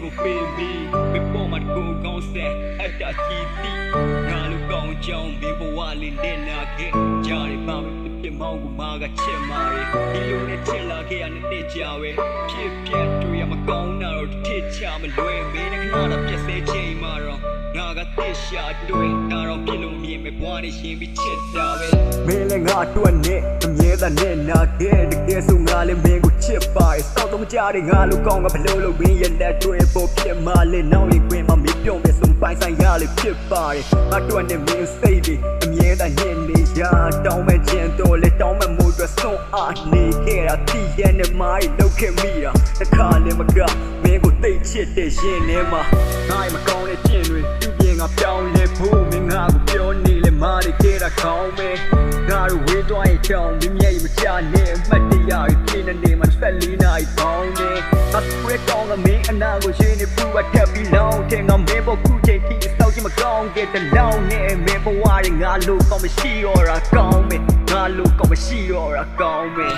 ကိုပေးမိဘယ်ပေါ်မှာကိုကောင်းဆက်အတ္တရှိသည်ငါလူကောင်းကြောင်းဘေးဘဝလေးနဲ့နာခဲ့ကြားရပါမယ်ပြမောင်းကမာကချစ်မာရီဒီလိုနဲ့ချစ်လာခဲ့ရတဲ့ကြွယ်ဖြစ်ပြတ်တွေ့ရမကောင်းတာတော့တစ်ချမလွယ်မင်းနဲ့ခဏတော့ပြည့်စဲချိန်မှာတော့ငါကတိရှာတွေ့ဒါတော့ပြလို့မြင်မဲ့ဘွားနဲ့ရှင်ပြီးချစ်တာပဲမင်းလည်းငါအတွက်နဲ့အမြဲတမ်းနဲ့နာခဲ့တကယ်ဆိုငါလည်းမင်းကိုချစ်ပါတယ်စောက်တော့မကြတဲ့ငါလူကောင်းကဘလို့လို့ဝင်းရဲ့လက်တွေ့ပေါ်ဖြစ်မှလဲနောက်ရင်ခွင်မှာမပြုံးမဲ့စုံပိုင်ဆိုင်ရလေဖြစ်ပါတယ်ငါအတွက်နဲ့မင်းစိတ်ပြီးအမြဲတမ်းနဲ့နေရတောင်းမဲ့ခြင်းတော့လေတောင်းမဲ့မှုတွေဆုံးအားနေခဲ့တာတည်ရဲ့နဲ့မိုင်းလောက်ခဲ့မိတာတစ်ခါလည်းမကမင်းကိုသိချစ်တဲ့ရှင်ထဲမှာငါ့မကောင်းတဲ့ခြင်းတွေသူပြင်ငါပြောင်းလဲဖို့မင်းငါကိုပြောနေလေမားနေခဲ့တာကောင်းမယ်ငါတို့ဝေးသွားရင်ကြောင်းမြမျက်ရည်မချနဲ့အမှတ်တရပြင်းနေမှာ14နာရီပေါင်းနေငါဆွဲကောင်းကမင်းအနာကိုရှင်းနေပူပါထပ်ပြီးလောင်းတဲ့ငါမင်းပေါ်ခုချိန်ထိစောက်ကြည့်မကောင်းခဲ့တဲ့လောင်းနဲ့မင်းဘဝတွေငါလို့ကောင်းမရှိတော့တာကောင်းမယ်ငါလို့ကောင်းမရှိတော့တာကောင်းမယ်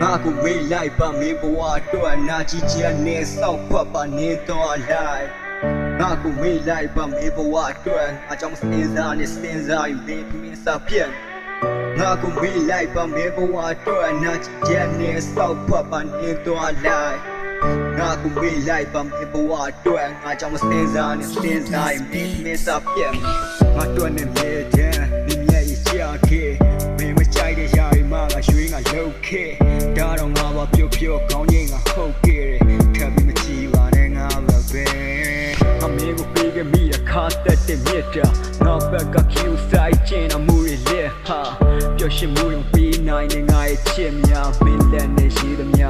ငါကိုမေးလိုက်ပါမင်းဘဝအတွက်နာကြည့်ချင်နေစောက်ဖတ်ပါနေတော့လိုက်ငါကိုမေးလိုက်ပါမင်းဘဝအတွက်အကြောင်းစဉ်းစားနေစဉ်းစားရင်မင်းစာပြတ်ငါကိုမေးလိုက်ပါမင်းဘဝအတွက်နာကြည့်ချင်နေစောက်ဖတ်ပါနေတော့လိုက်ငါကိုမေးလိုက်ပါမင်းဘဝအတွက်ငါကြောင့်မစဉ်းစားနေစဉ်းစားရင်မင်းစာပြတ်ငါတို့နဲ့မြေတဲ့မြင်ရဲ့ချာခဲ့မင်းမကြိုက်တဲ့ຢာရီမှငါရွှေငါလုတ်ခဲ့ဒါတော့ငါပါပြုတ်ပြုတ်ကောင်းချင်းငါဟုတ်ခဲ့တယ်ထပ်ပြီးမကြည့်ပါနဲ့ငါပဲအမေကိုပေးခဲ့မိတာခါတက်တဲ့မြစ်တာငါဘက်ကကျူဆိုင်ချင်အမှုတွေလက်ဟာပျော်ရွှင်မှုတွေပေးနိုင်တဲ့ငါရဲ့ချစ်များမင်းလက်နဲ့ရှိသမျှ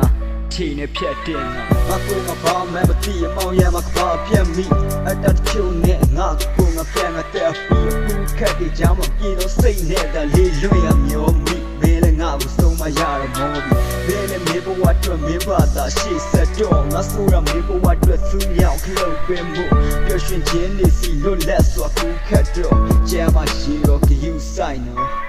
ချီနဲ့ဖြတ်တင်ငါကိုငါဘာမှမသိအမောင်ရမှာကဘာပြတ်မိအတတ်ချုံနဲ့ငါကိုငါပြန်ငါတက်ပြီးဘူးခက်တဲ့ကြောင်မပြေတော့စိတ်နဲ့တလေးလွင့်ရမျိုးမိမင်းလည်းငါကိုဆုံးမရတော့မောပြီးမင်းလည်းမင်းဘဝအတွက်မင်းဘာသာရှေ့ဆက်တော့ငါဆိုရမင်းဘဝအတွက်သူရောက်ခလို့ပင်မှုပျော်ရွှင်ခြင်းနေစီလွတ်လပ်စွာကူခတ်တော့ကျမ်းမရှိတော့ you sign နော်